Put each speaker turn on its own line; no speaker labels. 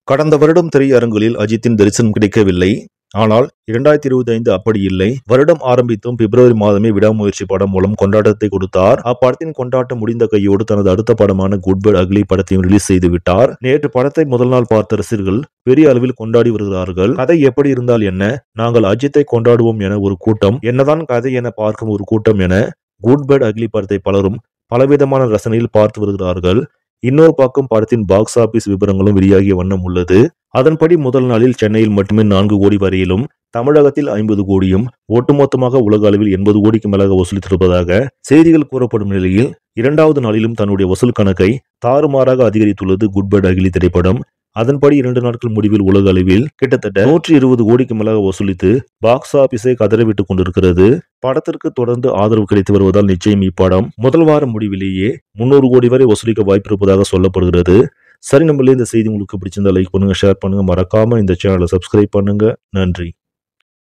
கடந்த வருடம் திரையரங்குகளில் அஜித்தின் தரிசனம் கிடைக்கவில்லை. ஆனால் 2025 அப்படி இல்லை. வருடம் ஆரம்பித்தும் பிப்ரவரி மாதமே விடாமுயற்சி படம் மூலம் கொண்டாட்டத்தை கொடுத்தார். அப்படத்தின் கொண்டாட்டம் முடிந்த கையோடு தனது அடுத்த படமான குட் பேட் அக்லி படத்தையும் ரிலீஸ் செய்து விட்டார். நேற்று படத்தை முதல் நாள் பார்த்த ரசிகர்கள் பெரிய அளவில் கொண்டாடி வருகிறார்கள். கதை எப்படி இருந்தால் என்ன, நாங்கள் அஜித்தை கொண்டாடுவோம் என ஒரு கூட்டம், என்னதான் கதை என பார்க்கும் ஒரு கூட்டம் என குட் பேட் அக்லி படத்தை பலரும் பலவிதமான ரசனையில் பார்த்து வருகிறார்கள். இன்னொரு பக்கம் படத்தின் பாக்ஸ் ஆபீஸ் விவரங்களும் வெளியாகிய வண்ணம் உள்ளது. அதன்படி முதல் நாளில் சென்னையில் மட்டுமே 4 கோடி வரையிலும், தமிழகத்தில் 50 கோடியும், ஒட்டுமொத்தமாக உலக அளவில் 80 கோடிக்கு மேலாக வசூலித்திருப்பதாக செய்திகள் கூறப்படும் நிலையில், இரண்டாவது நாளிலும் தன்னுடைய வசூல் கணக்கை தாறுமாறாக அதிகரித்துள்ளது குட் பேட் அக்லி திரைப்படம். அதன்படி 2 நாட்கள் முடிவில் உலக அளவில் கிட்டத்தட்ட 120 கோடிக்கு மேலாக வசூலித்து பாக்ஸ் ஆபீஸை கதறவிட்டுக் கொண்டிருக்கிறது. படத்திற்கு தொடர்ந்து ஆதரவு கிடைத்து வருவதால் நிச்சயம் இப்படம் முதல் வார முடிவிலேயே 300 கோடி வரை வசூலிக்க வாய்ப்பிருப்பதாக சொல்லப்படுகிறது. சரி, நம்மளே இந்த செய்தி உங்களுக்கு பிடிச்சிருந்தா லைக் பண்ணுங்க, ஷேர் பண்ணுங்க, மறக்காம இந்த சேனலை சப்ஸ்கிரைப் பண்ணுங்க. நன்றி.